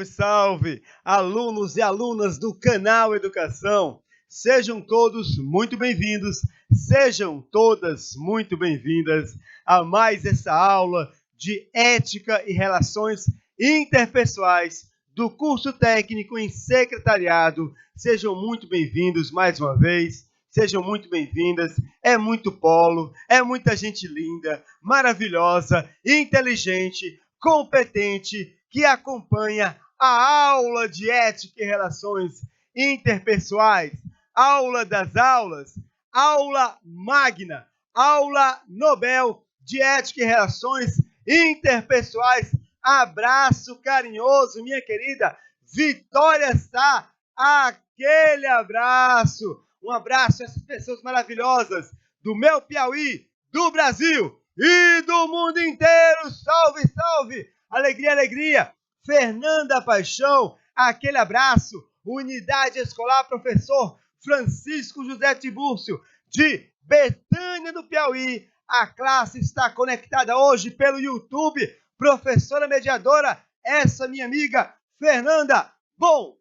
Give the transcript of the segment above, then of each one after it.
salve, salve! Alunos e alunas do canal Educação, sejam todos muito bem-vindos, sejam todas muito bem-vindas a mais essa aula de Ética e Relações Interpessoais do curso técnico em secretariado. Sejam muito bem-vindos mais uma vez, sejam muito bem-vindas. É muito polo, é muita gente linda, maravilhosa, inteligente, competente, que acompanha a aula de Ética e Relações Interpessoais, aula das aulas, aula magna, aula Nobel de Ética e Relações Interpessoais. Abraço carinhoso, minha querida Vitória Sá, aquele abraço, um abraço a essas pessoas maravilhosas do meu Piauí, do Brasil e do mundo inteiro. Salve, salve! Alegria, alegria! Fernanda Paixão, aquele abraço. Unidade Escolar Professor Francisco José Tibúrcio, de Betânia do Piauí. A classe está conectada hoje pelo YouTube. Professora mediadora, essa minha amiga Fernanda. Bom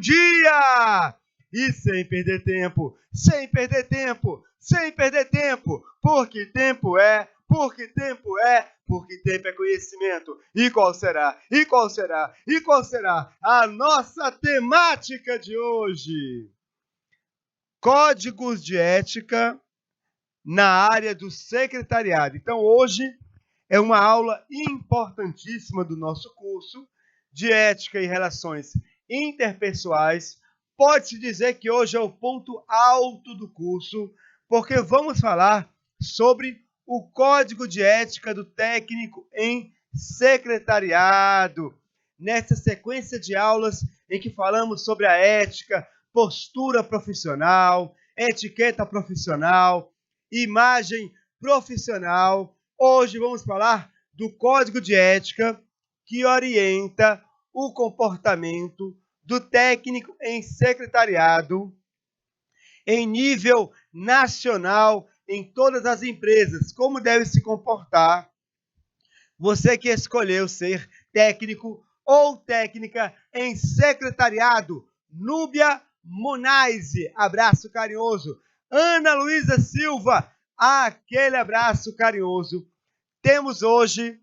dia! E sem perder tempo, porque tempo é conhecimento. E qual será a nossa temática de hoje? Códigos de ética na área do secretariado. Então, hoje é uma aula importantíssima do nosso curso de Ética e Relações Interpessoais. Pode-se dizer que hoje é o ponto alto do curso, porque vamos falar sobre o Código de Ética do Técnico em Secretariado. Nessa sequência de aulas em que falamos sobre a ética, postura profissional, etiqueta profissional, imagem profissional, hoje vamos falar do Código de Ética que orienta o comportamento do técnico em secretariado em nível nacional, em todas as empresas, como deve se comportar. Você que escolheu ser técnico ou técnica em secretariado. Núbia Monaise, abraço carinhoso. Ana Luísa Silva, aquele abraço carinhoso. Temos hoje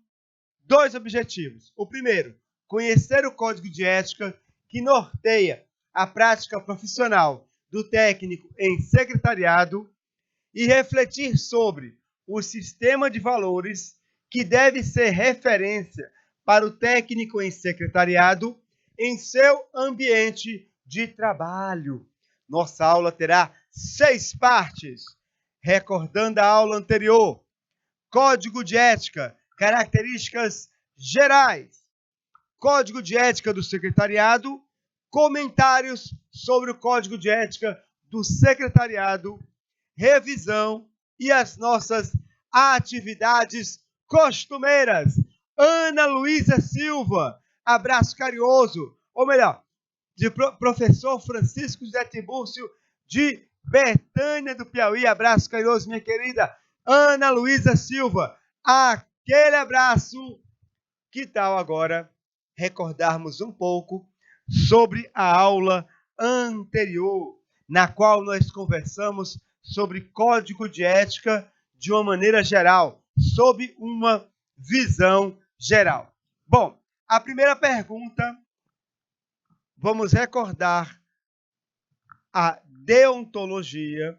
2 objetivos. O primeiro, conhecer o Código de Ética que norteia a prática profissional do técnico em secretariado e refletir sobre o sistema de valores que deve ser referência para o técnico em secretariado em seu ambiente de trabalho. Nossa aula terá 6 partes. Recordando a aula anterior, Código de Ética, características gerais, Código de Ética do Secretariado, comentários sobre o Código de Ética do Secretariado, revisão e as nossas atividades costumeiras. Ana Luísa Silva, abraço carinhoso, ou melhor, de professor Francisco José Tibúrcio, de Betânia do Piauí. Abraço carinhoso, minha querida Ana Luísa Silva. Aquele abraço. Que tal agora recordarmos um pouco sobre a aula anterior, na qual nós conversamos sobre Código de Ética de uma maneira geral, sob uma visão geral. Bom, a primeira pergunta, vamos recordar a deontologia,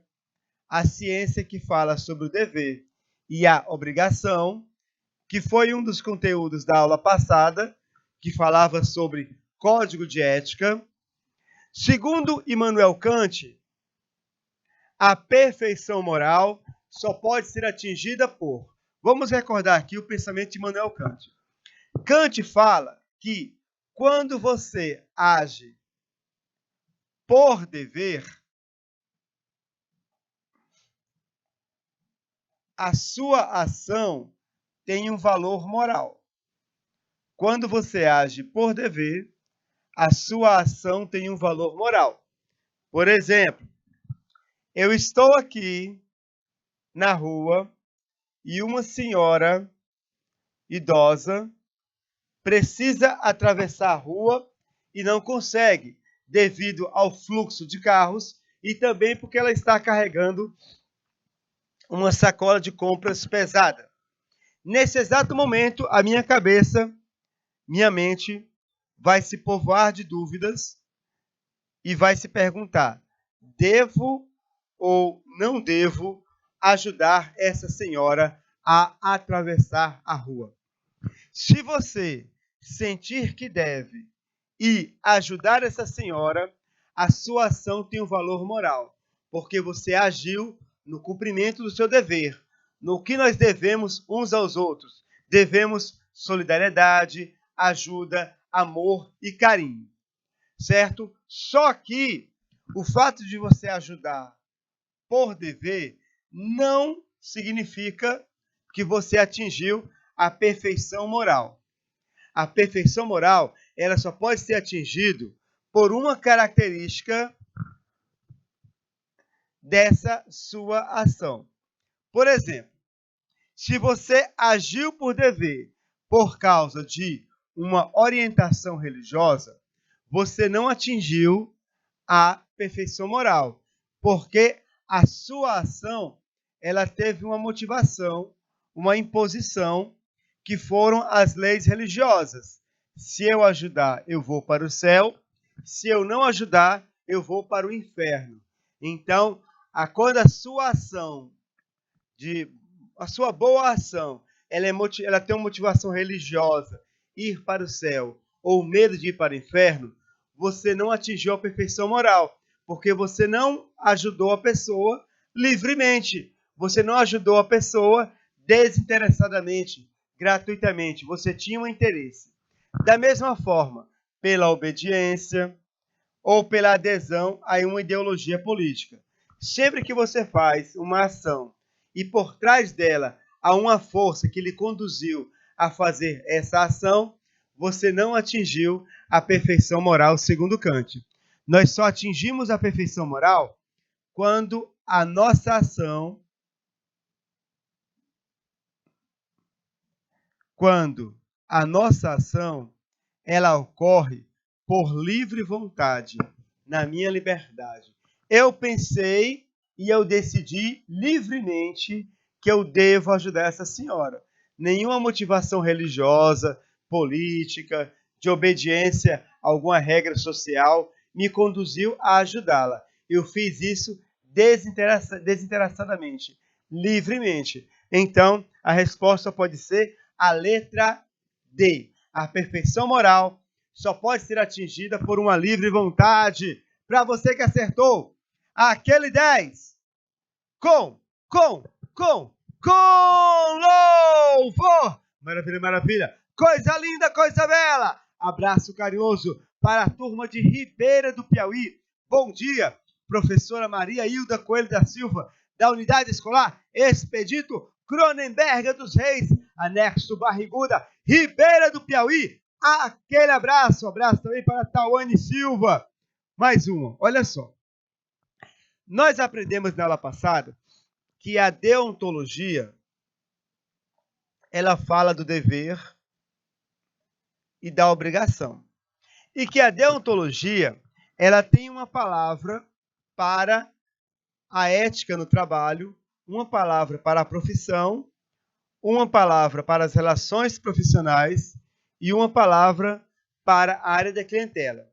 a ciência que fala sobre o dever e a obrigação, que foi um dos conteúdos da aula passada, que falava sobre Código de Ética. Segundo Immanuel Kant, a perfeição moral só pode ser atingida por... Vamos recordar aqui o pensamento de Immanuel Kant. Kant fala que quando você age por dever, a sua ação tem um valor moral. Quando você age por dever, a sua ação tem um valor moral. Por exemplo, eu estou aqui na rua e uma senhora idosa precisa atravessar a rua e não consegue, devido ao fluxo de carros e também porque ela está carregando uma sacola de compras pesada. Nesse exato momento, a minha cabeça, minha mente, vai se povoar de dúvidas e vai se perguntar: devo ou não devo ajudar essa senhora a atravessar a rua? Se você sentir que deve e ajudar essa senhora, a sua ação tem um valor moral, porque você agiu no cumprimento do seu dever, no que nós devemos uns aos outros. Devemos solidariedade, ajuda, amor e carinho, certo? Só que o fato de você ajudar por dever não significa que você atingiu a perfeição moral. A perfeição moral, ela só pode ser atingida por uma característica dessa sua ação. Por exemplo, se você agiu por dever por causa de uma orientação religiosa, você não atingiu a perfeição moral, porque a sua ação ela teve uma motivação, uma imposição, que foram as leis religiosas. Se eu ajudar, eu vou para o céu. Se eu não ajudar, eu vou para o inferno. Então, quando a sua ação, a sua boa ação, ela tem uma motivação religiosa, ir para o céu, ou medo de ir para o inferno, você não atingiu a perfeição moral, porque você não ajudou a pessoa livremente. Você não ajudou a pessoa desinteressadamente, gratuitamente. Você tinha um interesse. Da mesma forma, pela obediência ou pela adesão a uma ideologia política. Sempre que você faz uma ação e por trás dela há uma força que lhe conduziu a fazer essa ação, você não atingiu a perfeição moral segundo Kant. Nós só atingimos a perfeição moral quando a nossa ação, ela ocorre por livre vontade, na minha liberdade. Eu pensei e eu decidi livremente que eu devo ajudar essa senhora. Nenhuma motivação religiosa, política, de obediência a alguma regra social me conduziu a ajudá-la. Eu fiz isso desinteressadamente, livremente. Então, a resposta pode ser a letra D. A perfeição moral só pode ser atingida por uma livre vontade. Para você que acertou, aquele 10. Com louvor. Maravilha, maravilha. Coisa linda, coisa bela. Abraço carinhoso para a turma de Ribeira do Piauí. Bom dia, professora Maria Hilda Coelho da Silva, da Unidade Escolar Expedito Cronenberg dos Reis, anexo Barriguda, Ribeira do Piauí. Aquele abraço. Abraço também para Tawane Silva. Mais uma, olha só. Nós aprendemos na aula passada que a deontologia, ela fala do dever e da obrigação. E que a deontologia, ela tem uma palavra para a ética no trabalho, uma palavra para a profissão, uma palavra para as relações profissionais e uma palavra para a área da clientela.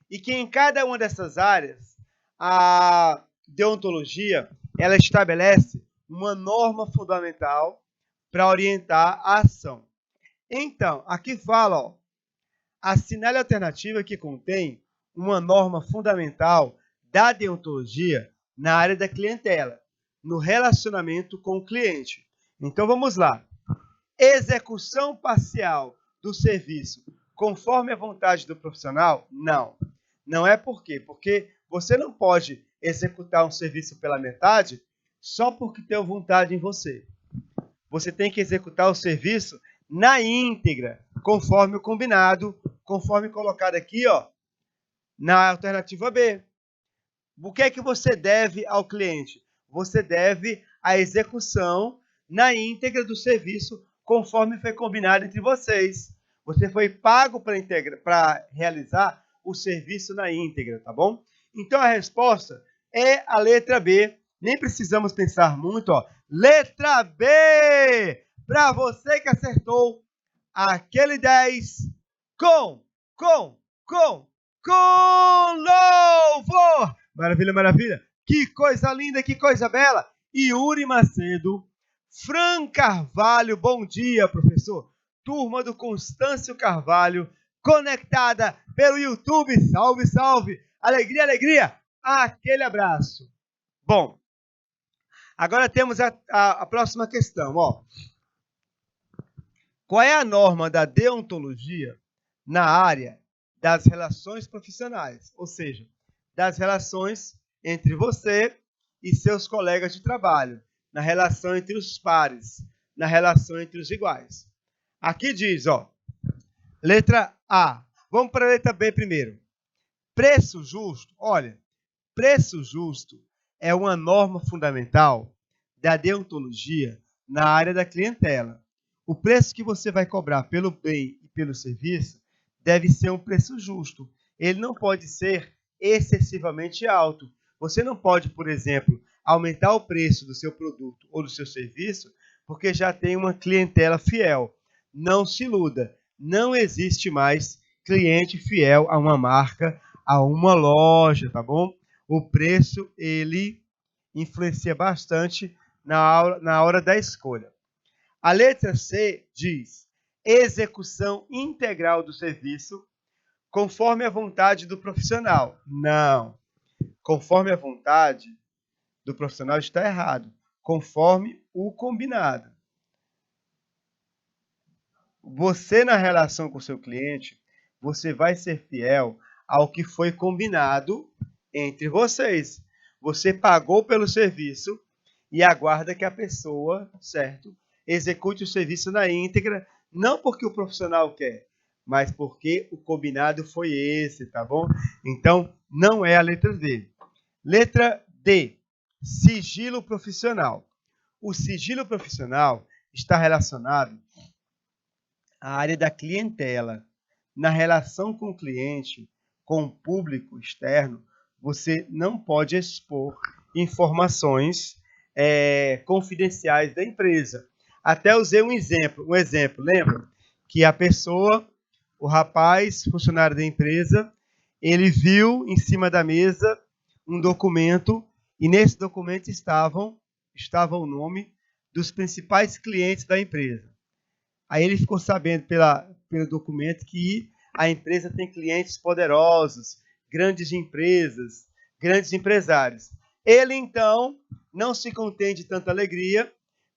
E que em cada uma dessas áreas, a deontologia, ela estabelece uma norma fundamental para orientar a ação. Então, aqui fala, ó, assinale a alternativa que contém uma norma fundamental da deontologia na área da clientela, no relacionamento com o cliente. Então, vamos lá. Execução parcial do serviço conforme a vontade do profissional? Não. Não é por quê? Porque você não pode executar um serviço pela metade só porque tem vontade em você. Você tem que executar o serviço na íntegra, conforme o combinado, conforme colocado aqui, ó, na alternativa B. O que é que você deve ao cliente? Você deve a execução na íntegra do serviço, conforme foi combinado entre vocês. Você foi pago para realizar o serviço na íntegra, tá bom? Então a resposta é a letra B. Nem precisamos pensar muito, ó. Letra B! Para você que acertou aquele 10 com louvor! Maravilha, maravilha! Que coisa linda, que coisa bela! Yuri Macedo, Fran Carvalho, bom dia, professor. Turma do Constâncio Carvalho, conectada pelo YouTube. Salve, salve! Alegria, alegria! Aquele abraço. Bom, agora temos a próxima questão, ó. Qual é a norma da deontologia na área das relações profissionais? Ou seja, das relações entre você e seus colegas de trabalho, na relação entre os pares, na relação entre os iguais. Aqui diz, ó, letra A. Vamos para a letra B primeiro. Preço justo. Olha, preço justo é uma norma fundamental da deontologia na área da clientela. O preço que você vai cobrar pelo bem e pelo serviço deve ser um preço justo. Ele não pode ser excessivamente alto. Você não pode, por exemplo, aumentar o preço do seu produto ou do seu serviço porque já tem uma clientela fiel. Não se iluda. Não existe mais cliente fiel a uma marca, a uma loja, tá bom? O preço, ele influencia bastante na hora da escolha. A letra C diz: execução integral do serviço conforme a vontade do profissional. Não. Conforme a vontade do profissional está errado. Conforme o combinado. Você, na relação com o seu cliente, você vai ser fiel ao que foi combinado entre vocês. Você pagou pelo serviço e aguarda que a pessoa, certo, execute o serviço na íntegra, não porque o profissional quer, mas porque o combinado foi esse, tá bom? Então, não é a letra D. Letra D, sigilo profissional. O sigilo profissional está relacionado à área da clientela. Na relação com o cliente, com o público externo, você não pode expor informações confidenciais da empresa. Até usei um exemplo, lembra? Que a pessoa, o rapaz, funcionário da empresa, ele viu em cima da mesa um documento e nesse documento estava o nome dos principais clientes da empresa. Aí ele ficou sabendo pelo documento que a empresa tem clientes poderosos, grandes empresas, grandes empresários. Ele, então, não se contém de tanta alegria,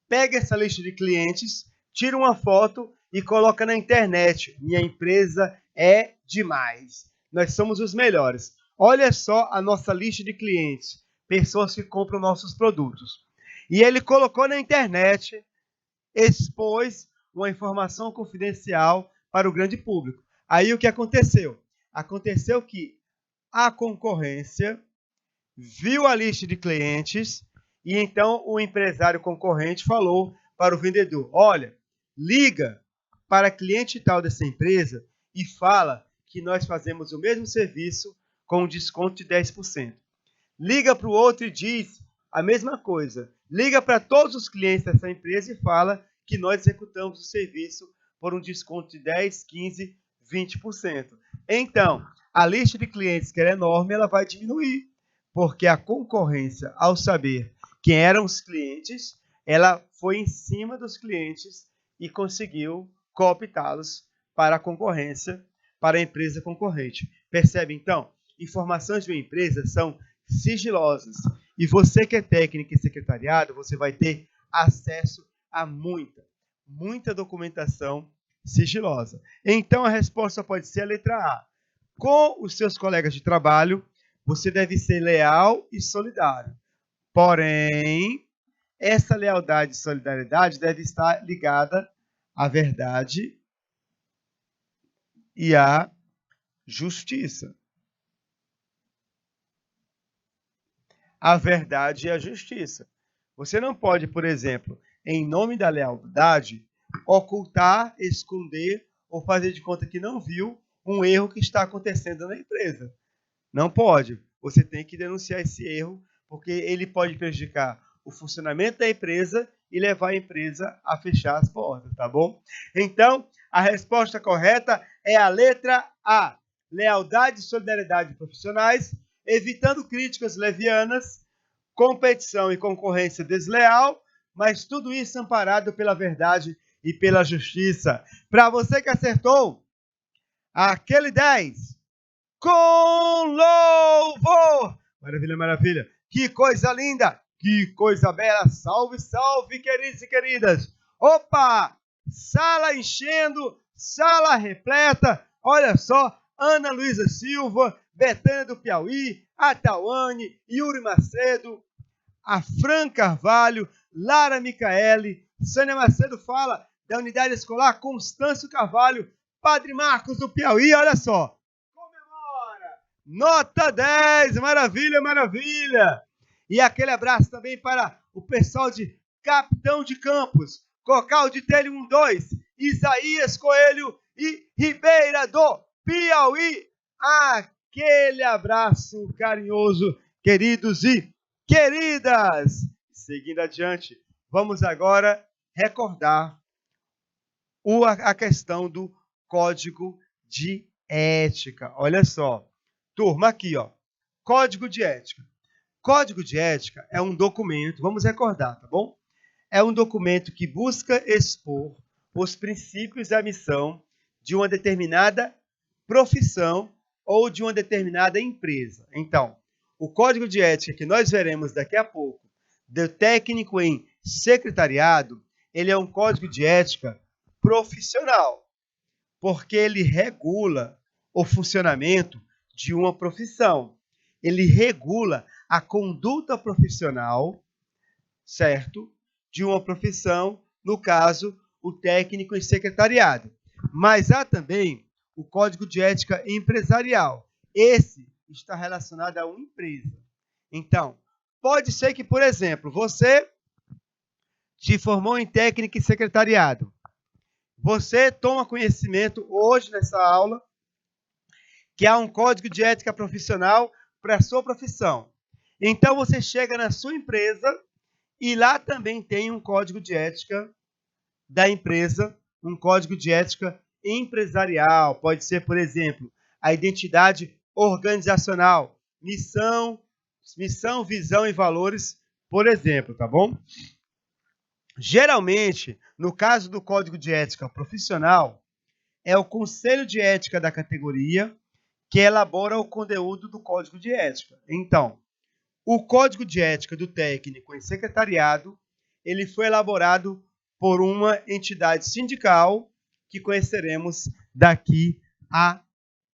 pega essa lista de clientes, tira uma foto e coloca na internet. Minha empresa é demais. Nós somos os melhores. Olha só a nossa lista de clientes, pessoas que compram nossos produtos. E ele colocou na internet, expôs uma informação confidencial para o grande público. Aí o que aconteceu? Aconteceu que a concorrência viu a lista de clientes e então o empresário concorrente falou para o vendedor: olha, liga para cliente tal dessa empresa e fala que nós fazemos o mesmo serviço com um desconto de 10%. Liga para o outro e diz a mesma coisa. Liga para todos os clientes dessa empresa e fala que nós executamos o serviço por um desconto de 10%, 15%, 20%. Então, a lista de clientes, que era enorme, ela vai diminuir, porque a concorrência, ao saber quem eram os clientes, ela foi em cima dos clientes e conseguiu cooptá-los para a concorrência, para a empresa concorrente. Percebe, então? Informações de uma empresa são sigilosas. E você que é técnico e secretariado, você vai ter acesso a muita documentação sigilosa. Então, a resposta pode ser a letra A. Com os seus colegas de trabalho, você deve ser leal e solidário. Porém, essa lealdade e solidariedade deve estar ligada à verdade e à justiça. A verdade e a justiça. Você não pode, por exemplo, em nome da lealdade, ocultar, esconder ou fazer de conta que não viu um erro que está acontecendo na empresa. Não pode. Você tem que denunciar esse erro, porque ele pode prejudicar o funcionamento da empresa e levar a empresa a fechar as portas, tá bom? Então, a resposta correta é a letra A. Lealdade e solidariedade profissionais, evitando críticas levianas, competição e concorrência desleal, mas tudo isso amparado pela verdade e pela justiça. Para você que acertou, aquele 10 com louvor. Maravilha, maravilha. Que coisa linda, que coisa bela. Salve, salve, queridos e queridas. Opa, sala enchendo, sala repleta. Olha só, Ana Luísa Silva, Betânia do Piauí, a Tawane, Yuri Macedo, a Fran Carvalho, Lara Micaele, Sânia Macedo fala da unidade escolar Constâncio Carvalho, Padre Marcos do Piauí, olha só. Comemora! Nota 10, maravilha, maravilha! E aquele abraço também para o pessoal de Capitão de Campos, Cocal de Telho 12, Isaías Coelho e Ribeira do Piauí. Aquele abraço carinhoso, queridos e queridas! Seguindo adiante, vamos agora recordar a questão do Código de Ética. Olha só, turma, aqui, ó, Código de Ética. Código de Ética é um documento, vamos recordar, tá bom? É um documento que busca expor os princípios e a missão de uma determinada profissão ou de uma determinada empresa. Então, o Código de Ética que nós veremos daqui a pouco, do técnico em secretariado, ele é um Código de Ética profissional, porque ele regula o funcionamento de uma profissão. Ele regula a conduta profissional, certo? De uma profissão, no caso, o técnico em secretariado. Mas há também o Código de Ética empresarial. Esse está relacionado a uma empresa. Então, pode ser que, por exemplo, você se formou em técnica em secretariado. Você toma conhecimento hoje nessa aula que há um Código de Ética profissional para a sua profissão. Então, você chega na sua empresa e lá também tem um Código de Ética da empresa, um Código de Ética empresarial. Pode ser, por exemplo, a identidade organizacional, missão, visão e valores, por exemplo, tá bom? Geralmente, no caso do Código de Ética profissional, é o Conselho de Ética da categoria que elabora o conteúdo do Código de Ética. Então, o Código de Ética do técnico em secretariado, ele foi elaborado por uma entidade sindical que conheceremos daqui a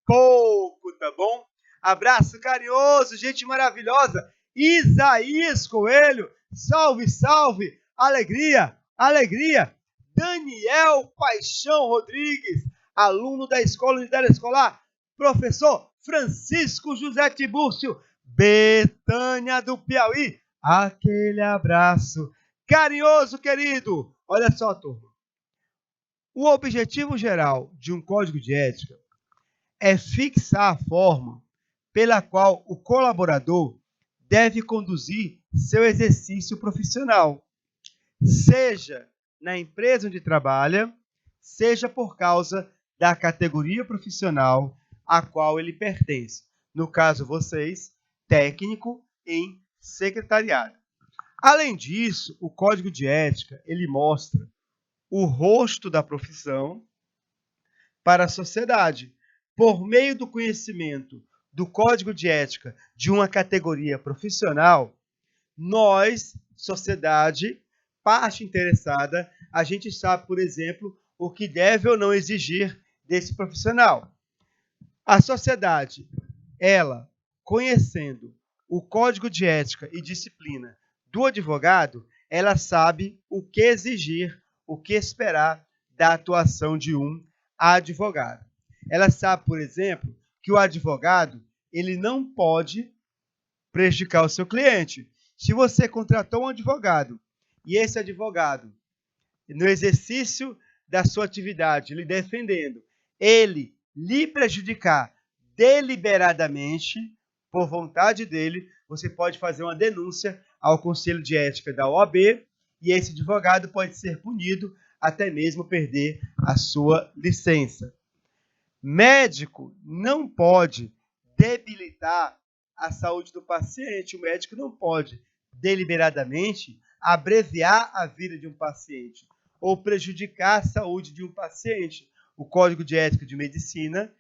pouco, tá bom? Abraço carinhoso, gente maravilhosa. Isaías Coelho, salve, salve, alegria, alegria. Daniel Paixão Rodrigues, aluno da Escola Unidade Escolar, professor Francisco José Tibúrcio, Betânia do Piauí, aquele abraço carinhoso, querido. Olha só, turma. O objetivo geral de um código de ética é fixar a forma pela qual o colaborador deve conduzir seu exercício profissional, seja na empresa onde trabalha, seja por causa da categoria profissional a qual ele pertence. No caso, vocês, técnico em secretariado. Além disso, o Código de Ética, ele mostra o rosto da profissão para a sociedade. Por meio do conhecimento do Código de Ética de uma categoria profissional, nós, sociedade, parte interessada, a gente sabe, por exemplo, o que deve ou não exigir desse profissional. A sociedade, ela, conhecendo o Código de Ética e Disciplina do advogado, ela sabe o que exigir, o que esperar da atuação de um advogado. Ela sabe, por exemplo, que o advogado ele não pode prejudicar o seu cliente. Se você contratou um advogado e esse advogado, no exercício da sua atividade, lhe defendendo, ele lhe prejudicar deliberadamente, por vontade dele, você pode fazer uma denúncia ao Conselho de Ética da OAB e esse advogado pode ser punido até mesmo perder a sua licença. Médico não pode debilitar a saúde do paciente. O médico não pode deliberadamente abreviar a vida de um paciente ou prejudicar a saúde de um paciente. O Código de Ética de Medicina,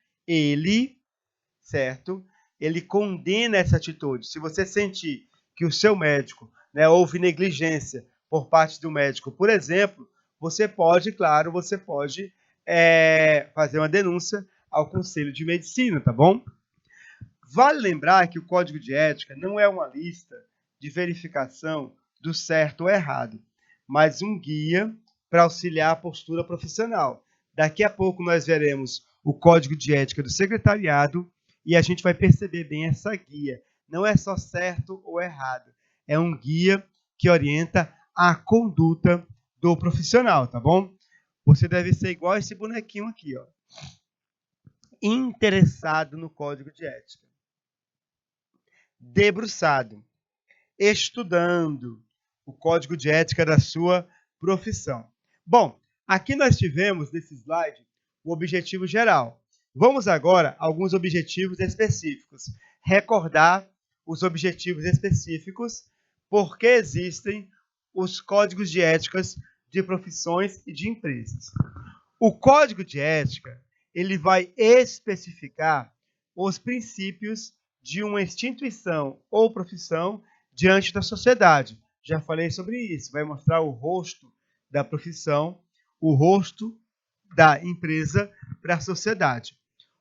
certo? Ele condena essa atitude. Se você sentir que o seu médico, houve negligência por parte do médico, por exemplo, você pode fazer uma denúncia ao Conselho de Medicina, tá bom? Vale lembrar que o Código de Ética não é uma lista de verificação do certo ou errado, mas um guia para auxiliar a postura profissional. Daqui a pouco nós veremos o Código de Ética do Secretariado e a gente vai perceber bem essa guia. Não é só certo ou errado, é um guia que orienta a conduta do profissional, tá bom? Você deve ser igual esse bonequinho aqui, ó. Interessado no Código de Ética. Debruçado. Estudando o Código de Ética da sua profissão. Bom, aqui nós tivemos, nesse slide, o objetivo geral. Vamos agora a alguns objetivos específicos. Recordar os objetivos específicos, porque existem os códigos de éticas de profissões e de empresas. O Código de Ética, ele vai especificar os princípios de uma instituição ou profissão diante da sociedade. Já falei sobre isso. Vai mostrar o rosto da profissão, o rosto da empresa para a sociedade.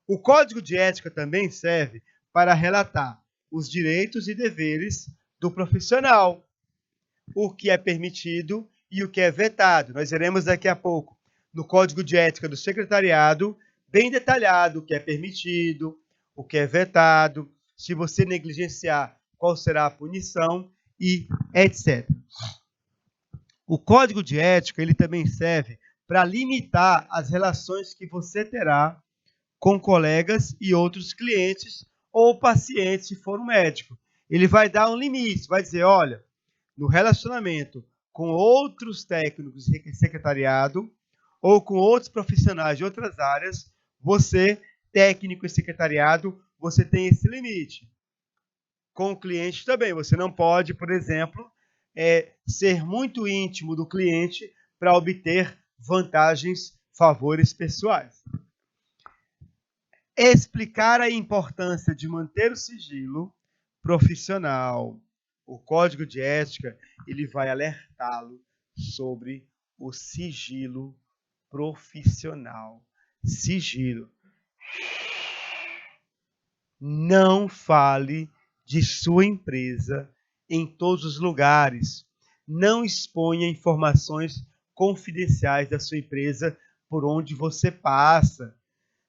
O Código de Ética também serve para relatar os direitos e deveres do profissional, o que é permitido e o que é vetado. Nós veremos daqui a pouco no Código de Ética do Secretariado, bem detalhado o que é permitido, o que é vetado, se você negligenciar, qual será a punição e etc. O Código de Ética ele também serve para limitar as relações que você terá com colegas e outros clientes ou pacientes, se for um médico. Ele vai dar um limite, vai dizer, olha, no relacionamento com outros técnicos de secretariado ou com outros profissionais de outras áreas, você, técnico e secretariado, você tem esse limite. Com o cliente também, você não pode, por exemplo, ser muito íntimo do cliente para obter vantagens, favores pessoais. Explicar a importância de manter o sigilo profissional. O Código de Ética ele vai alertá-lo sobre o sigilo profissional. Sigilo. Não fale de sua empresa em todos os lugares. Não exponha informações confidenciais da sua empresa por onde você passa.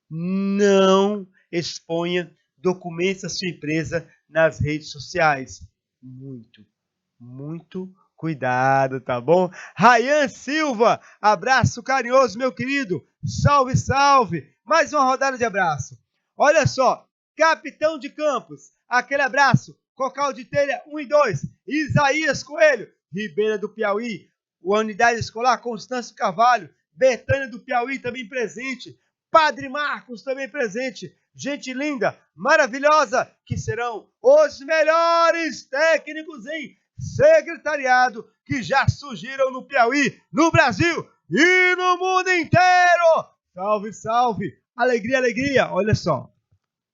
Não exponha documentos da sua empresa nas redes sociais. Muito cuidado, tá bom? Rayan Silva, abraço carinhoso, meu querido. Salve, salve. Mais uma rodada de abraço. Olha só, Capitão de Campos, aquele abraço. Cocal de Telha, 1 e 2. Isaías Coelho, Ribeira do Piauí. Unidade Escolar Constâncio Carvalho. Betânia do Piauí também presente. Padre Marcos também presente. Gente linda, maravilhosa, que serão os melhores técnicos em secretariado que já surgiram no Piauí, no Brasil e no mundo inteiro. Salve, salve. Alegria, alegria. Olha só,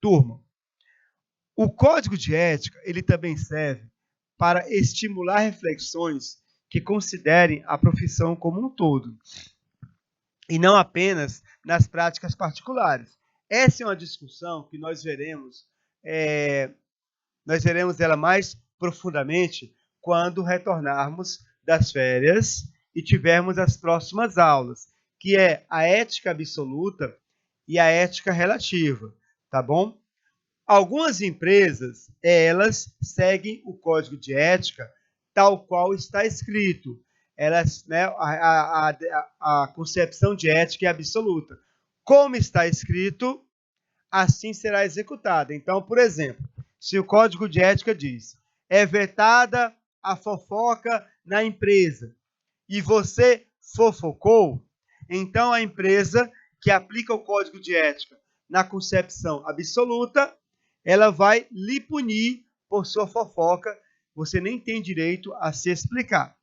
turma. O Código de Ética, ele também serve para estimular reflexões que considerem a profissão como um todo, e não apenas nas práticas particulares. Essa é uma discussão que nós veremos ela mais profundamente quando retornarmos das férias e tivermos as próximas aulas, que é a ética absoluta e a ética relativa, tá bom? Algumas empresas, elas seguem o Código de Ética tal qual está escrito. Elas, a concepção de ética é absoluta. como está escrito, assim será executada. Então, por exemplo, se o Código de Ética diz, é vetada a fofoca na empresa, e você fofocou, então a empresa que aplica o Código de Ética na concepção absoluta, ela vai lhe punir por sua fofoca, você nem tem direito a se explicar.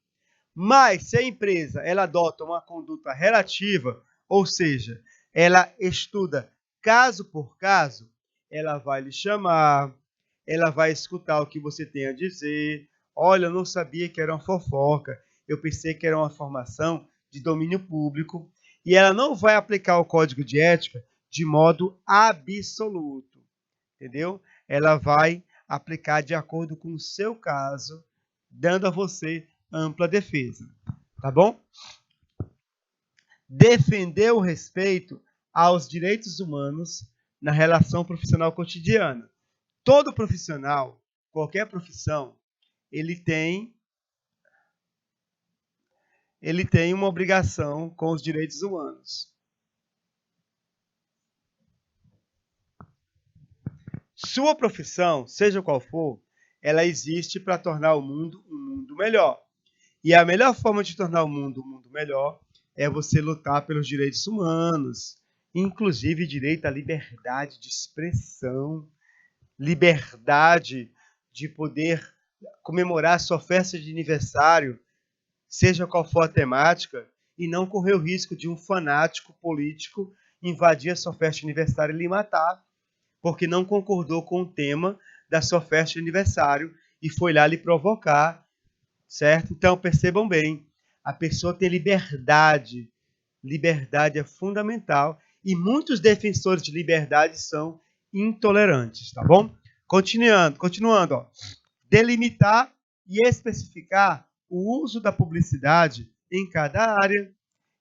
Mas se a empresa ela adota uma conduta relativa, ou seja, ela estuda caso por caso, ela vai lhe chamar, ela vai escutar o que você tem a dizer. Olha, eu não sabia que era uma fofoca, eu pensei que era uma informação de domínio público. E ela não vai aplicar o Código de Ética de modo absoluto, entendeu? Ela vai aplicar de acordo com o seu caso, dando a você ampla defesa, tá bom? Defender o respeito aos direitos humanos na relação profissional cotidiana. Todo profissional, qualquer profissão, ele tem uma obrigação com os direitos humanos. Sua profissão, seja qual for, ela existe para tornar o mundo um mundo melhor. E a melhor forma de tornar o mundo um mundo melhor é você lutar pelos direitos humanos, inclusive direito à liberdade de expressão, liberdade de poder comemorar sua festa de aniversário, seja qual for a temática, e não correr o risco de um fanático político invadir a sua festa de aniversário e lhe matar, porque não concordou com o tema da sua festa de aniversário e foi lá lhe provocar, certo? Então, percebam bem, a pessoa tem liberdade. Liberdade é fundamental e muitos defensores de liberdade são intolerantes, tá bom? Continuando, ó. Delimitar e especificar o uso da publicidade em cada área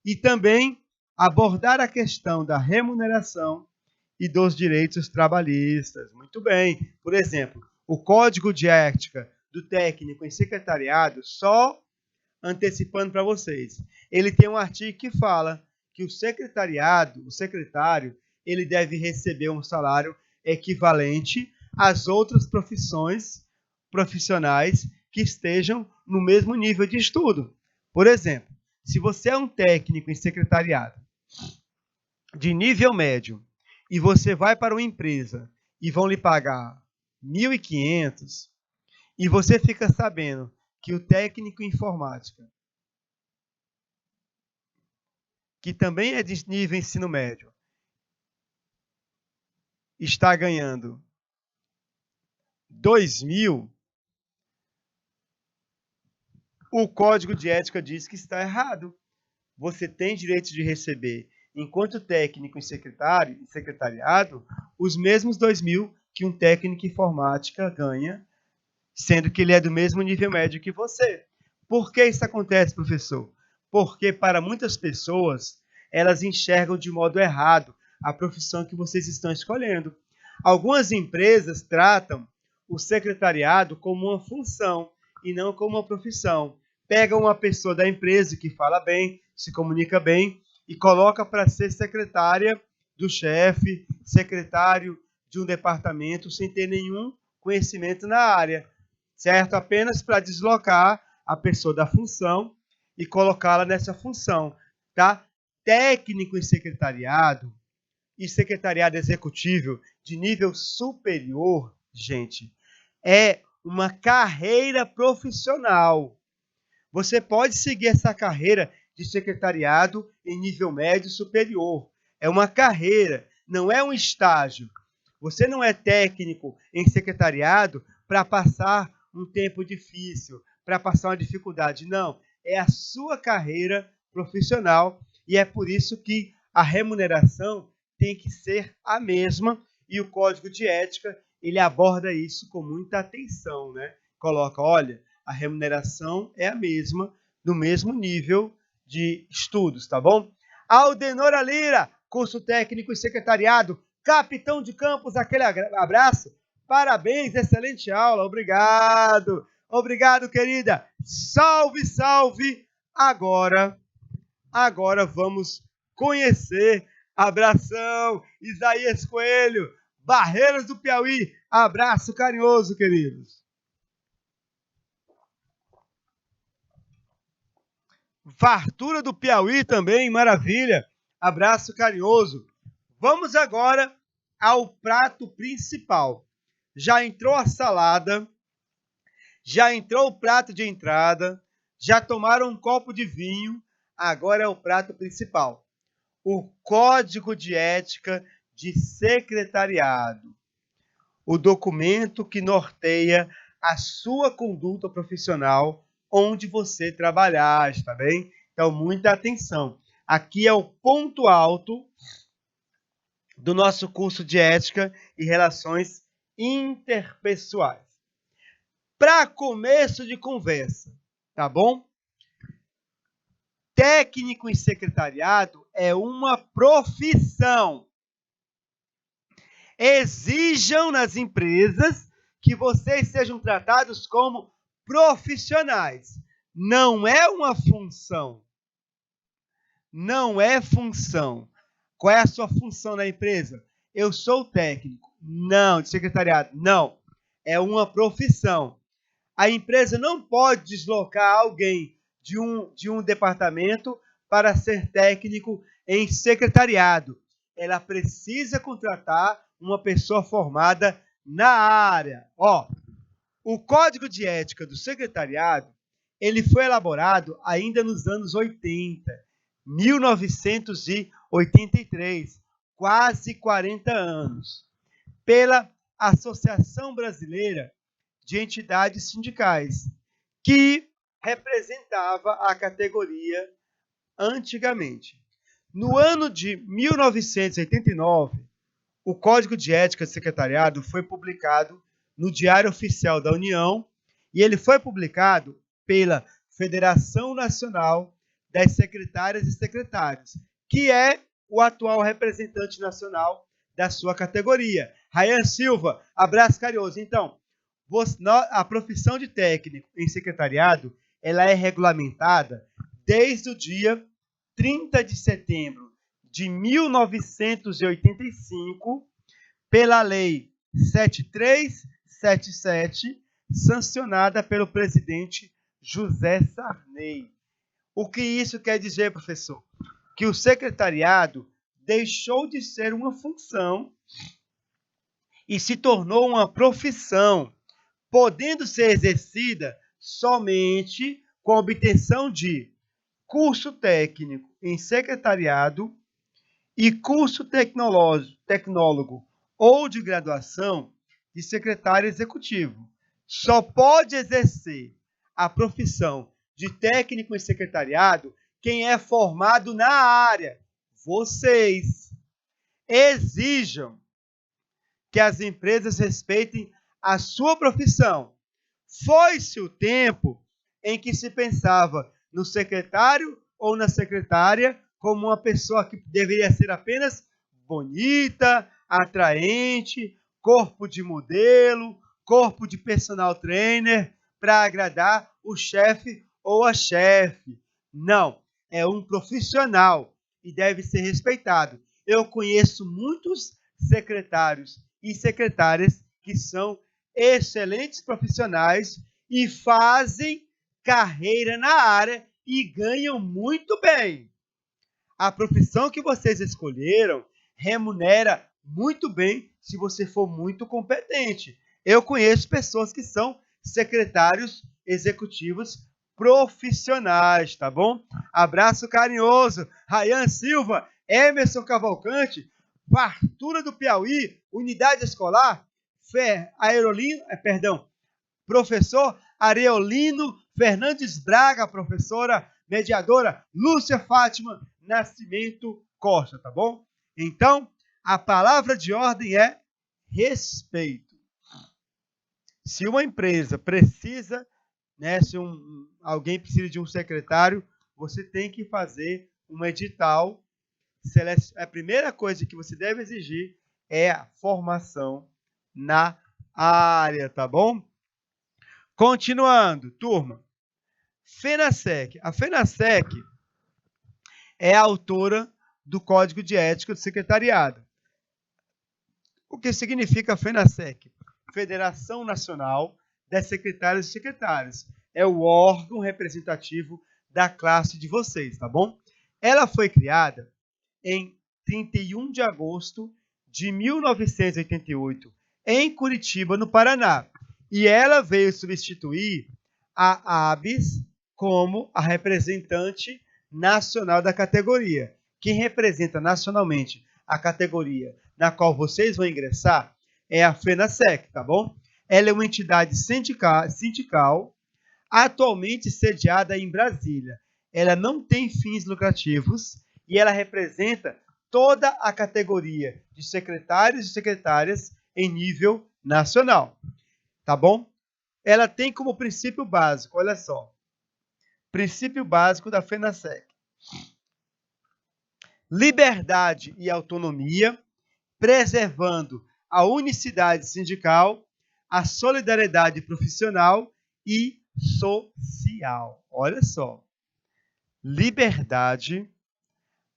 e também abordar a questão da remuneração e dos direitos trabalhistas. Muito bem. Por exemplo, o Código de Ética do técnico em secretariado, só antecipando para vocês, ele tem um artigo que fala que o secretário, ele deve receber um salário equivalente às outras profissionais que estejam no mesmo nível de estudo. Por exemplo, se você é um técnico em secretariado de nível médio e você vai para uma empresa e vão lhe pagar 1.500 e você fica sabendo que o técnico em informática, que também é de nível ensino médio, está ganhando 2.000, o Código de Ética diz que está errado. Você tem direito de receber, enquanto técnico em secretariado, os mesmos 2.000 que um técnico em informática ganha, sendo que ele é do mesmo nível médio que você. Por que isso acontece, professor? Porque para muitas pessoas, elas enxergam de modo errado a profissão que vocês estão escolhendo. Algumas empresas tratam o secretariado como uma função e não como uma profissão. Pega uma pessoa da empresa que fala bem, se comunica bem e coloca para ser secretária do chefe, secretário de um departamento sem ter nenhum conhecimento na área, certo? Apenas para deslocar a pessoa da função e colocá-la nessa função, tá? Técnico em secretariado e secretariado executivo de nível superior, gente, é uma carreira profissional. Você pode seguir essa carreira de secretariado em nível médio superior. É uma carreira, não é um estágio. Você não é técnico em secretariado para passar um tempo difícil, para passar uma dificuldade. Não, é a sua carreira profissional e é por isso que a remuneração tem que ser a mesma e o Código de Ética ele aborda isso com muita atenção, né? Coloca, olha, a remuneração é a mesma, no mesmo nível de estudos, tá bom? Aldenora Lira, curso técnico e secretariado, capitão de campus, aquele abraço. Parabéns, excelente aula, obrigado. Obrigado, querida. Salve, salve. Agora vamos conhecer Abração, Isaías Coelho, Barreiras do Piauí. Abraço carinhoso, queridos. Fartura do Piauí também, maravilha. Abraço carinhoso. Vamos agora ao prato principal. Já entrou a salada, já entrou o prato de entrada, já tomaram um copo de vinho, agora é o prato principal. O Código de Ética de Secretariado. O documento que norteia a sua conduta profissional onde você trabalhar, está bem? Então, muita atenção. Aqui é o ponto alto do nosso curso de Ética e Relações Interpessoais. Para começo de conversa, tá bom? Técnico em secretariado é uma profissão. Exijam nas empresas que vocês sejam tratados como profissionais. Não é uma função. Não é função. Qual é a sua função na empresa? Eu sou técnico. Não, de secretariado. Não. É uma profissão. A empresa não pode deslocar alguém de um departamento para ser técnico em secretariado. Ela precisa contratar uma pessoa formada na área. O Código de Ética do Secretariado, ele foi elaborado ainda nos anos 80, 1983, quase 40 anos, pela Associação Brasileira de Entidades Sindicais, que representava a categoria antigamente. No ano de 1989, o Código de Ética do Secretariado foi publicado no Diário Oficial da União e ele foi publicado pela Federação Nacional das Secretárias e Secretários, que é o atual representante nacional da sua categoria. Rayan Silva, abraço carinhoso. Então, a profissão de técnico em secretariado, ela é regulamentada desde o dia 30 de setembro de 1985, pela Lei 7377, sancionada pelo presidente José Sarney. O que isso quer dizer, professor? Que o secretariado deixou de ser uma função e se tornou uma profissão, podendo ser exercida somente com a obtenção de curso técnico em secretariado e curso tecnólogo ou de graduação de secretário executivo. Só pode exercer a profissão de técnico em secretariado quem é formado na área. Vocês exijam que as empresas respeitem a sua profissão. Foi-se o tempo em que se pensava no secretário ou na secretária como uma pessoa que deveria ser apenas bonita, atraente, corpo de modelo, corpo de personal trainer, para agradar o chefe ou a chefe. Não, é um profissional e deve ser respeitado. Eu conheço muitos secretários e secretárias que são excelentes profissionais e fazem carreira na área e ganham muito bem. A profissão que vocês escolheram remunera muito bem se você for muito competente. Eu conheço pessoas que são secretários executivos profissionais, tá bom? Abraço carinhoso. Rayan Silva, Emerson Cavalcante, Fartura do Piauí, Unidade Escolar, professor Areolino Fernandes Braga, professora mediadora Lúcia Fátima Nascimento Costa, tá bom? Então, a palavra de ordem é respeito. Se uma empresa precisa, se alguém precisa de um secretário, você tem que fazer um edital. A primeira coisa que você deve exigir é a formação na área, tá bom? Continuando, turma. FENASEC. A FENASEC é a autora do Código de Ética do Secretariado. O que significa a FENASSEC? Federação Nacional das Secretárias e Secretários. É o órgão representativo da classe de vocês, tá bom? Ela foi criada em 31 de agosto de 1988, em Curitiba, no Paraná. E ela veio substituir a ABS como a representante nacional da categoria. Quem representa nacionalmente a categoria na qual vocês vão ingressar é a FENASSEC, tá bom? Ela é uma entidade sindical atualmente sediada em Brasília. Ela não tem fins lucrativos e ela representa toda a categoria de secretários e secretárias em nível nacional, tá bom? Ela tem como princípio básico, olha só, princípio básico da FENASSEC: liberdade e autonomia, preservando a unicidade sindical, a solidariedade profissional e social. Olha só. Liberdade,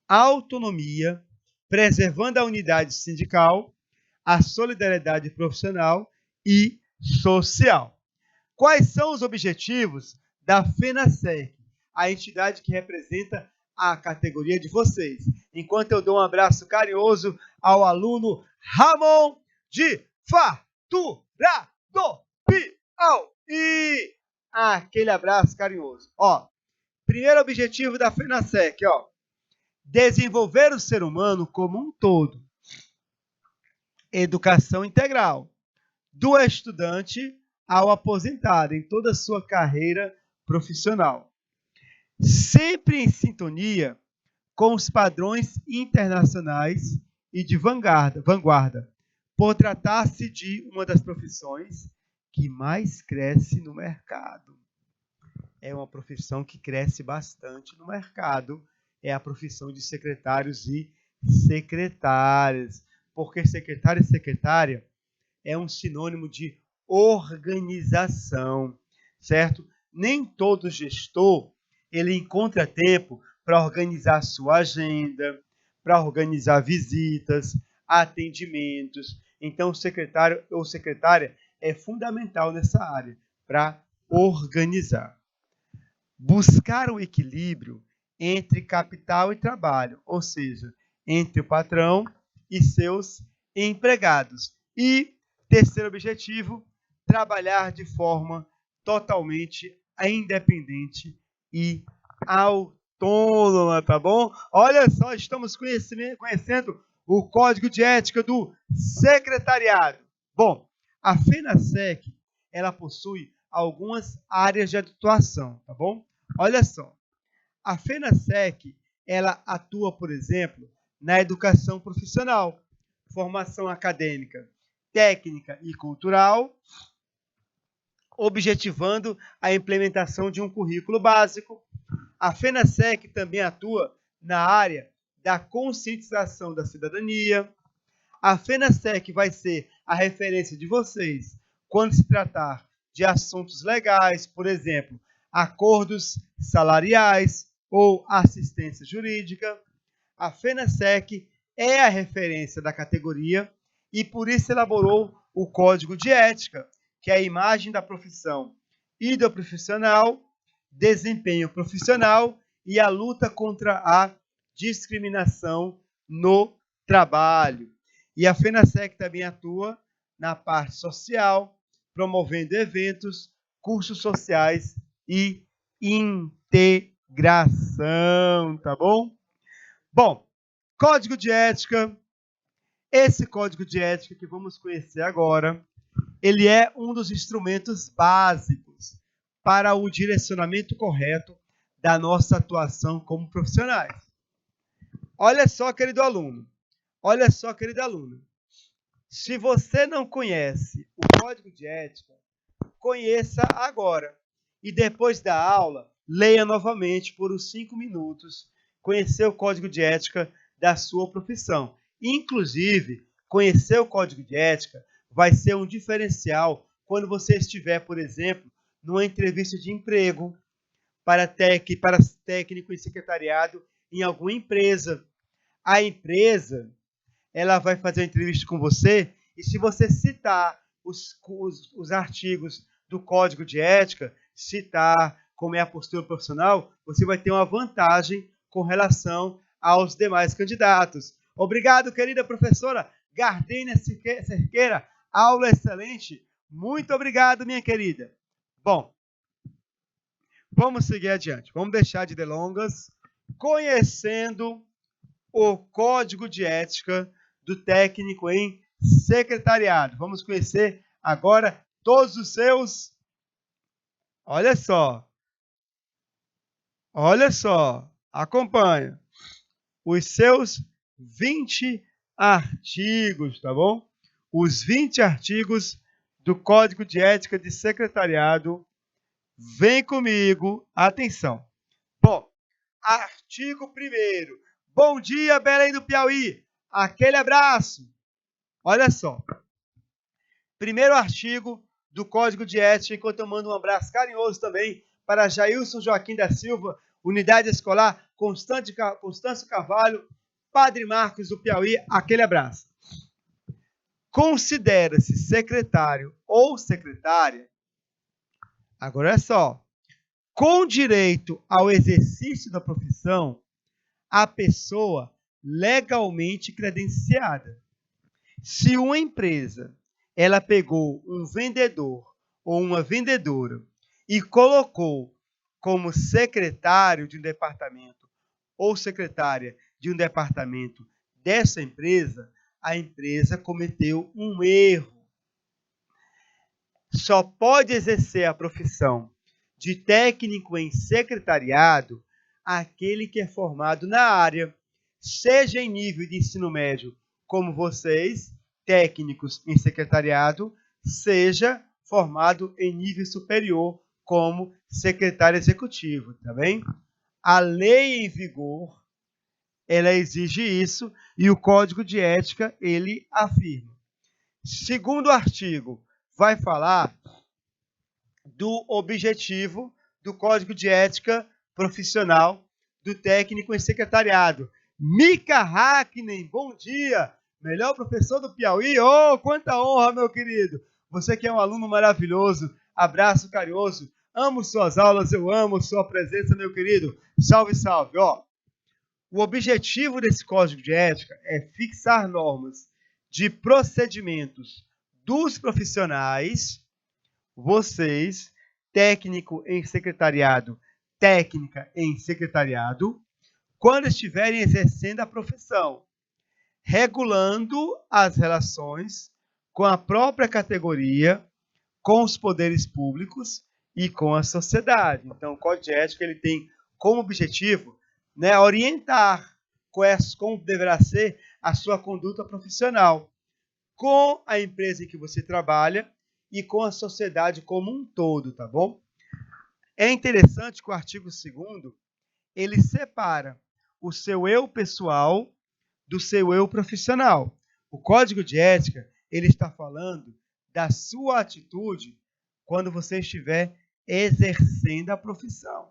autonomia, preservando a unidade sindical, a solidariedade profissional e social. Quais são os objetivos da FENASSEC, a entidade que representa a categoria de vocês? Enquanto eu dou um abraço carinhoso ao aluno Ramon de Fartura do Piauí. Aquele abraço carinhoso. Ó, primeiro objetivo da FENASSEC, ó, desenvolver o ser humano como um todo. Educação integral, do estudante ao aposentado, em toda a sua carreira profissional. Sempre em sintonia com os padrões internacionais e de vanguarda, por tratar-se de uma das profissões que mais cresce no mercado. É uma profissão que cresce bastante no mercado, é a profissão de secretários e secretárias, porque secretário e secretária é um sinônimo de organização, certo? Nem todo gestor ele encontra tempo para organizar sua agenda, para organizar visitas, atendimentos. Então, o secretário ou secretária é fundamental nessa área para organizar. Buscar o equilíbrio entre capital e trabalho, ou seja, entre o patrão e seus empregados. E, terceiro objetivo, trabalhar de forma totalmente independente e autônoma, tá bom? Olha só, estamos conhecendo o Código de Ética do Secretariado. Bom, a FENASSEC, ela possui algumas áreas de atuação, tá bom? Olha só, a FENASSEC, ela atua, por exemplo, na educação profissional, formação acadêmica, técnica e cultural, objetivando a implementação de um currículo básico. A FENASSEC também atua na área da conscientização da cidadania. A FENASSEC vai ser a referência de vocês quando se tratar de assuntos legais, por exemplo, acordos salariais ou assistência jurídica. A FENASSEC é a referência da categoria e por isso elaborou o Código de Ética, que é a imagem da profissão e do profissional, desempenho profissional e a luta contra a discriminação no trabalho. E a FENASSEC também atua na parte social, promovendo eventos, cursos sociais e integração, tá bom? Bom, Código de Ética. Esse Código de Ética que vamos conhecer agora, ele é um dos instrumentos básicos para o direcionamento correto da nossa atuação como profissionais. Olha só, querido aluno. Olha só, querida aluna. Se você não conhece o Código de Ética, conheça agora. E depois da aula, leia novamente por uns 5 minutos, conhecer o Código de Ética da sua profissão. Inclusive, conhecer o Código de Ética vai ser um diferencial quando você estiver, por exemplo, numa entrevista de emprego para técnico em secretariado em alguma empresa. a empresa ela vai fazer uma entrevista com você e se você citar os artigos do Código de Ética, citar como é a postura profissional, você vai ter uma vantagem com relação aos demais candidatos. Obrigado, querida professora Gardênia Cerqueira. Aula excelente. Muito obrigado, minha querida. Bom, vamos seguir adiante. Vamos deixar de delongas, conhecendo o Código de Ética do técnico em secretariado. Vamos conhecer agora todos os seus... Olha só, acompanha. Os seus 20 artigos, tá bom? Os 20 artigos do Código de Ética de Secretariado. Vem comigo, atenção. Bom, artigo 1º. Bom dia, Belém do Piauí. Aquele abraço. Olha só. Primeiro artigo do Código de Ética, enquanto eu mando um abraço carinhoso também para Jailson Joaquim da Silva, Unidade Escolar Constâncio Carvalho, Padre Marcos do Piauí, aquele abraço. Considera-se secretário ou secretária, agora é só, com direito ao exercício da profissão, a pessoa legalmente credenciada. Se uma empresa ela pegou um vendedor ou uma vendedora e colocou como secretário de um departamento ou secretária de um departamento dessa empresa, a empresa cometeu um erro. Só pode exercer a profissão de técnico em secretariado aquele que é formado na área, seja em nível de ensino médio, como vocês, técnicos em secretariado, seja formado em nível superior, como secretário executivo, tá bem? A lei em vigor, ela exige isso e o Código de Ética, ele afirma. Segundo artigo, vai falar do objetivo do Código de Ética Profissional do técnico em secretariado. Mika Hacknen, bom dia! Melhor professor do Piauí. Oh, quanta honra, meu querido! Você que é um aluno maravilhoso, abraço carinhoso. Amo suas aulas, eu amo sua presença, meu querido. Salve, salve! Ó, o objetivo desse Código de Ética é fixar normas de procedimentos dos profissionais, vocês, técnico em secretariado, técnica em secretariado, quando estiverem exercendo a profissão, regulando as relações com a própria categoria, com os poderes públicos e com a sociedade. Então, o Código de Ética ele tem como objetivo, né, orientar como deverá ser a sua conduta profissional com a empresa em que você trabalha e com a sociedade como um todo, tá bom? É interessante que o artigo 2º, ele separa o seu eu pessoal do seu eu profissional. O Código de Ética, ele está falando da sua atitude quando você estiver exercendo a profissão.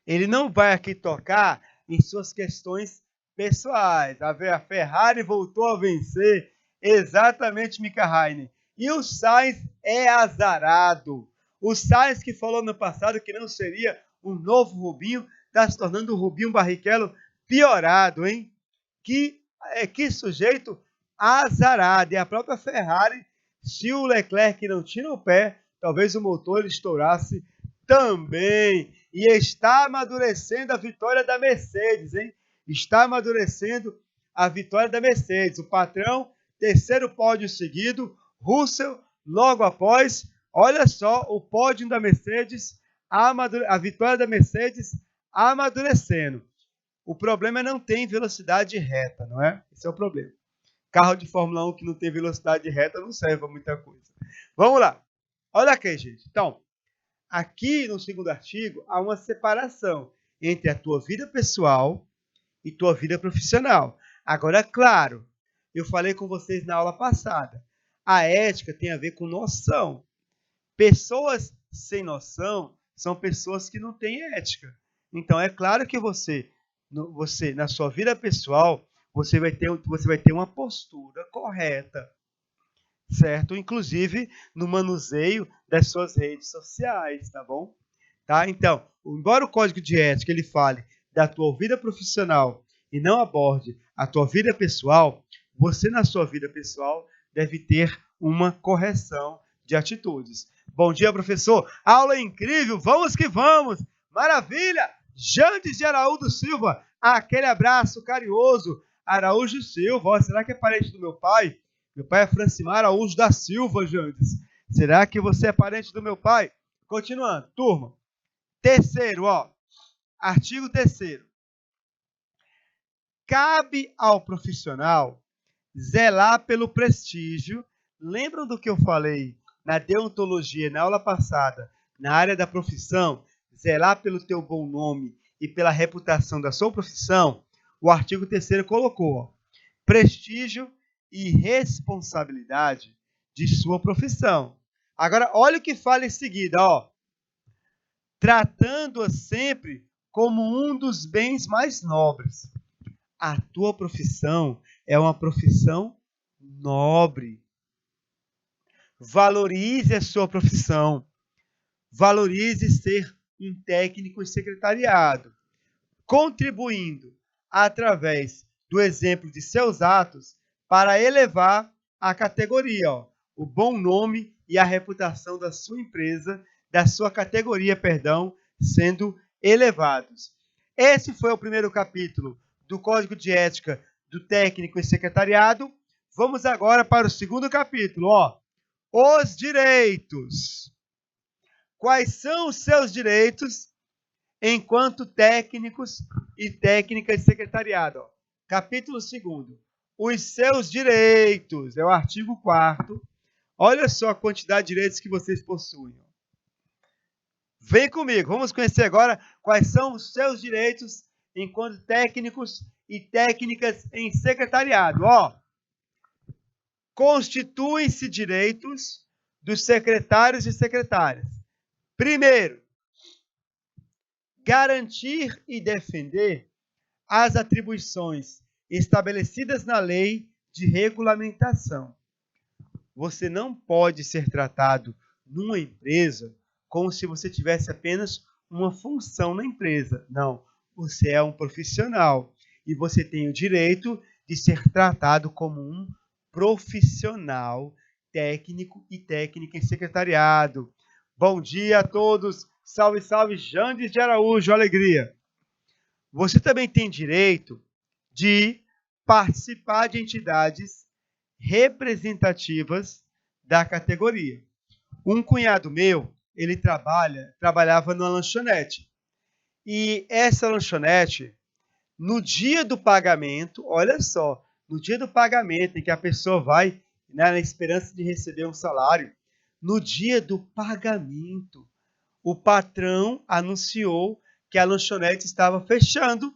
Ele não vai aqui tocar em suas questões pessoais. A Ferrari voltou a vencer, exatamente, Mika Hacknen. E o Sainz é azarado. O Sainz que falou no passado que não seria um novo Rubinho, está se tornando um Rubinho Barrichello piorado, hein? Que sujeito azarado. E a própria Ferrari, se o Leclerc não tira o pé, talvez o motor estourasse também. E está amadurecendo a vitória da Mercedes, hein? Está amadurecendo a vitória da Mercedes. O patrão, 3º pódio seguido, Russell, logo após. Olha só o pódio da Mercedes, a vitória da Mercedes amadurecendo. O problema é não ter velocidade reta, não é? Esse é o problema. Carro de Fórmula 1 que não tem velocidade reta não serve para muita coisa. Vamos lá. Olha aqui, gente. Então, aqui no 2º artigo há uma separação entre a tua vida pessoal e tua vida profissional. Agora, claro, eu falei com vocês na aula passada, a ética tem a ver com noção. Pessoas sem noção são pessoas que não têm ética. Então, é claro que você, na sua vida pessoal, você vai ter uma postura correta, certo? Inclusive no manuseio das suas redes sociais, tá bom? Tá? Então, embora o código de ética ele fale da tua vida profissional e não aborde a tua vida pessoal, você na sua vida pessoal deve ter uma correção de atitudes. Bom dia, professor. Aula incrível. Vamos que vamos. Maravilha. Jandes de Araújo Silva. Aquele abraço carinhoso. Araújo Silva. Ó, será que é parente do meu pai? Meu pai é Francimar Araújo da Silva, Jandes. Será que você é parente do meu pai? Continuando, turma. Terceiro, ó. Artigo 3º. Cabe ao profissional zelar pelo prestígio. Lembram do que eu falei na deontologia, na aula passada, na área da profissão? Zelar pelo teu bom nome e pela reputação da sua profissão? O artigo 3º colocou, ó, prestígio e responsabilidade de sua profissão. Agora, olha o que fala em seguida, ó. Tratando-a sempre como um dos bens mais nobres. A tua profissão é uma profissão nobre. Valorize a sua profissão. Valorize ser um técnico em secretariado, contribuindo através do exemplo de seus atos para elevar a categoria, ó, o bom nome e a reputação da sua empresa, da sua categoria, sendo elevados. Esse foi o primeiro capítulo do Código de Ética do Técnico em Secretariado. Vamos agora para o segundo capítulo, ó. Os direitos. Quais são os seus direitos enquanto técnicos e técnicas de secretariado? Ó. Capítulo 2º. Os seus direitos. É o artigo 4º. Olha só a quantidade de direitos que vocês possuem. Vem comigo. Vamos conhecer agora quais são os seus direitos enquanto técnicos e técnicas em secretariado. Ó. Constituem-se direitos dos secretários e secretárias. Primeiro, garantir e defender as atribuições estabelecidas na lei de regulamentação. Você não pode ser tratado numa empresa como se você tivesse apenas uma função na empresa. Não, você é um profissional e você tem o direito de ser tratado como um profissional técnico e técnica em secretariado. Bom dia a todos. Salve, salve, Jandes de Araújo, alegria. Você também tem direito de participar de entidades representativas da categoria. Um cunhado meu, ele trabalhava numa lanchonete. E essa lanchonete, no dia do pagamento, olha só, no dia do pagamento em que a pessoa vai, né, na esperança de receber um salário, no dia do pagamento, o patrão anunciou que a lanchonete estava fechando.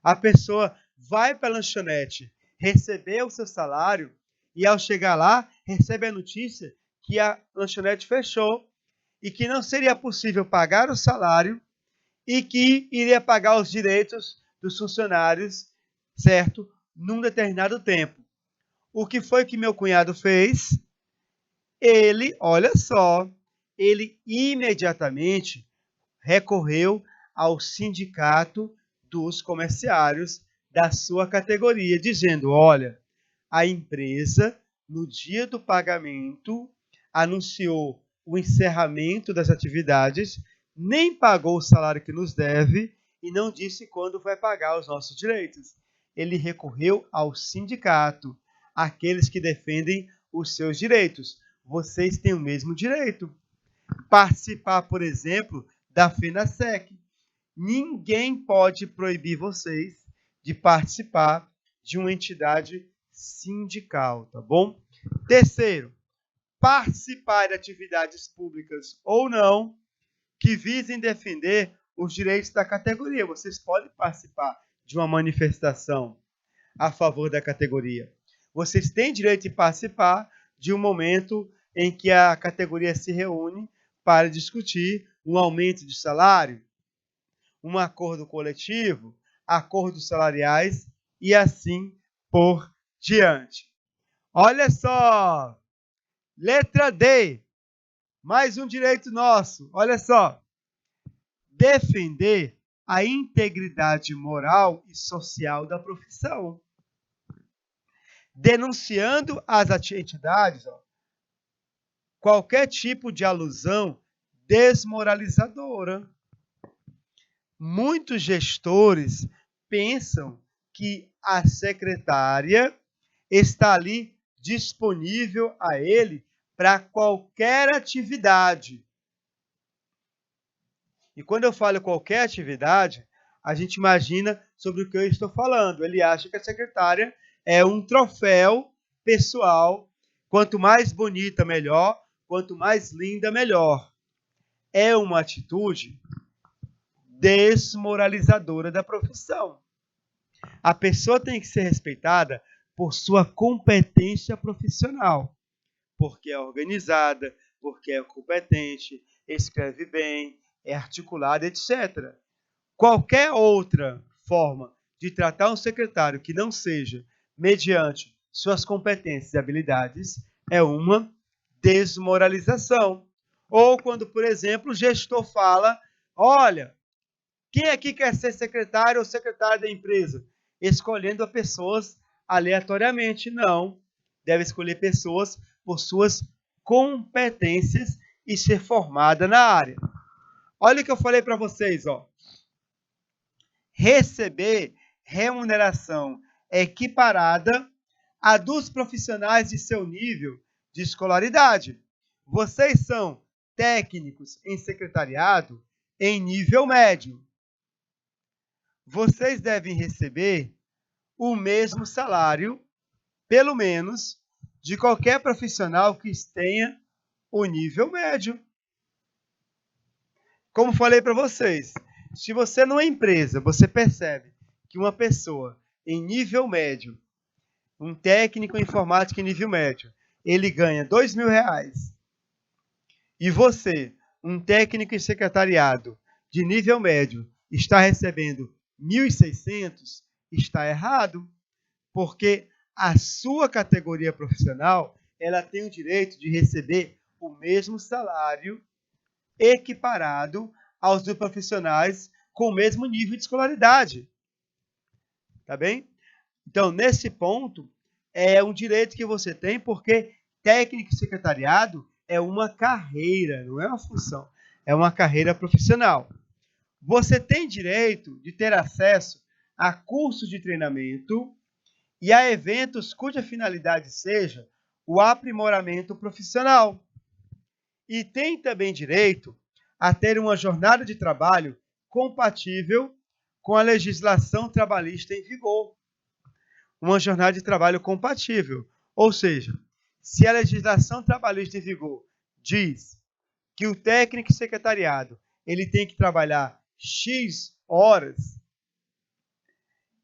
A pessoa vai para a lanchonete receber o seu salário e, ao chegar lá, recebe a notícia que a lanchonete fechou e que não seria possível pagar o salário e que iria pagar os direitos dos funcionários, certo? Num determinado tempo. O que foi que meu cunhado fez? Ele, olha só, ele imediatamente recorreu ao sindicato dos comerciários da sua categoria, dizendo, olha, a empresa, no dia do pagamento, anunciou o encerramento das atividades, nem pagou o salário que nos deve e não disse quando vai pagar os nossos direitos. Ele recorreu ao sindicato, aqueles que defendem os seus direitos. Vocês têm o mesmo direito. Participar, por exemplo, da FENASEC. Ninguém pode proibir vocês de participar de uma entidade sindical, tá bom? Terceiro, participar de atividades públicas ou não que visem defender os direitos da categoria. Vocês podem participar de uma manifestação a favor da categoria. Vocês têm direito de participar de um momento em que a categoria se reúne para discutir um aumento de salário, um acordo coletivo, acordos salariais e assim por diante. Olha só, letra D, mais um direito nosso, olha só. Defender a integridade moral e social da profissão. Denunciando as entidades, qualquer tipo de alusão desmoralizadora. Muitos gestores pensam que a secretária está ali disponível a ele para qualquer atividade. E quando eu falo qualquer atividade, a gente imagina sobre o que eu estou falando. Ele acha que a secretária é um troféu pessoal. Quanto mais bonita, melhor. Quanto mais linda, melhor. É uma atitude desmoralizadora da profissão. A pessoa tem que ser respeitada por sua competência profissional. Porque é organizada, porque é competente, escreve bem, é articulada, etc. Qualquer outra forma de tratar um secretário que não seja mediante suas competências e habilidades é uma desmoralização. Ou quando, por exemplo, o gestor fala, olha, quem aqui quer ser secretário ou secretária da empresa? Escolhendo pessoas aleatoriamente. Não. Deve escolher pessoas por suas competências e ser formada na área. Olha o que eu falei para vocês, Receber remuneração equiparada a dos profissionais de seu nível de escolaridade. Vocês são técnicos em secretariado em nível médio. Vocês devem receber o mesmo salário, pelo menos, de qualquer profissional que tenha o nível médio. Como falei para vocês, se você numa empresa, você percebe que uma pessoa em nível médio, um técnico em informática em nível médio, ele ganha R$2.000, e você, um técnico em secretariado de nível médio, está recebendo 1.600, está errado, porque a sua categoria profissional, ela tem o direito de receber o mesmo salário equiparado aos dos profissionais com o mesmo nível de escolaridade. Tá bem? Então, nesse ponto, é um direito que você tem, porque técnico e secretariado é uma carreira, não é uma função. É uma carreira profissional. Você tem direito de ter acesso a cursos de treinamento e a eventos cuja finalidade seja o aprimoramento profissional. E tem também direito a ter uma jornada de trabalho compatível com a legislação trabalhista em vigor. Uma jornada de trabalho compatível. Ou seja, se a legislação trabalhista em vigor diz que o técnico e secretariado ele tem que trabalhar X horas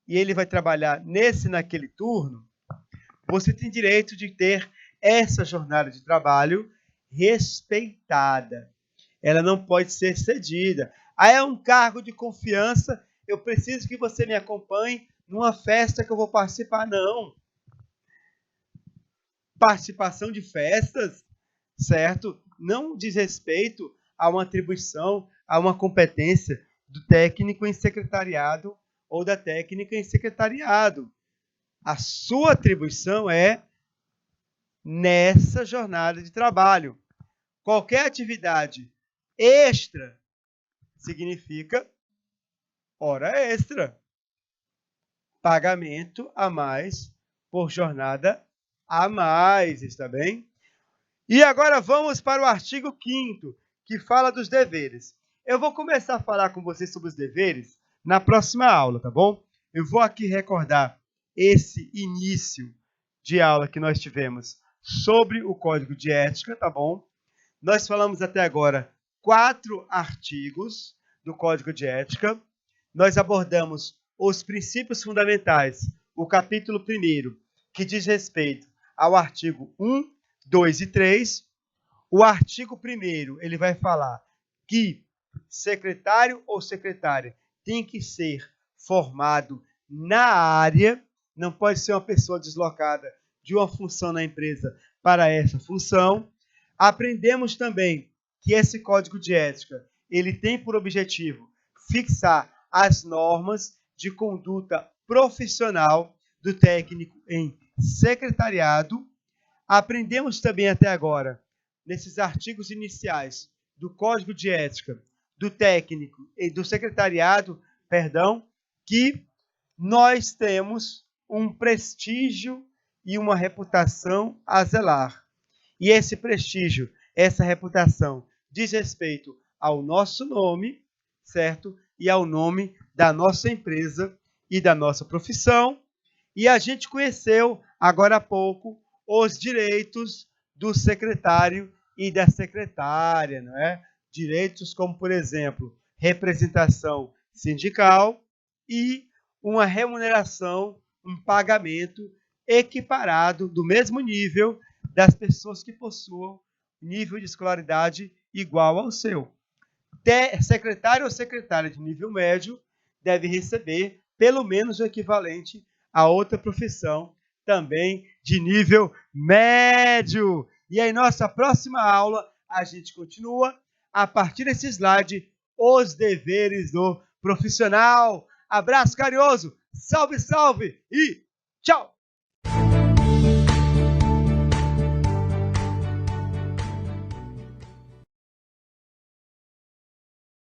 e ele vai trabalhar naquele turno, você tem direito de ter essa jornada de trabalho respeitada. Ela não pode ser cedida. É um cargo de confiança, eu preciso que você me acompanhe numa festa que eu vou participar. Não. Participação de festas, certo? Não diz respeito a uma atribuição, a uma competência do técnico em secretariado ou da técnica em secretariado. A sua atribuição é nessa jornada de trabalho. Qualquer atividade extra significa hora extra. Pagamento a mais por jornada a mais, está bem? E agora vamos para o artigo 5º, que fala dos deveres. Eu vou começar a falar com vocês sobre os deveres na próxima aula, tá bom? Eu vou aqui recordar esse início de aula que nós tivemos sobre o Código de Ética, tá bom? Nós falamos até agora 4 artigos do Código de Ética. Nós abordamos os princípios fundamentais, o capítulo 1º, que diz respeito ao artigo 1, 2 e 3. O artigo 1º, ele vai falar que secretário ou secretária tem que ser formado na área, não pode ser uma pessoa deslocada de uma função na empresa para essa função. Aprendemos também que esse código de ética ele tem por objetivo fixar as normas de conduta profissional do técnico em secretariado. Aprendemos também até agora, nesses artigos iniciais do Código de Ética do técnico e do secretariado, que nós temos um prestígio e uma reputação a zelar. E esse prestígio, essa reputação, diz respeito ao nosso nome, certo? E ao nome da nossa empresa e da nossa profissão. E a gente conheceu, agora há pouco, os direitos do secretário e da secretária, não é? Direitos como, por exemplo, representação sindical e uma remuneração, um pagamento equiparado, do mesmo nível das pessoas que possuam nível de escolaridade igual ao seu. Secretário ou secretária de nível médio deve receber pelo menos o equivalente a outra profissão também de nível médio. E aí, nossa próxima aula, a gente continua a partir desse slide, os deveres do profissional. Abraço carinhoso, salve, salve e tchau!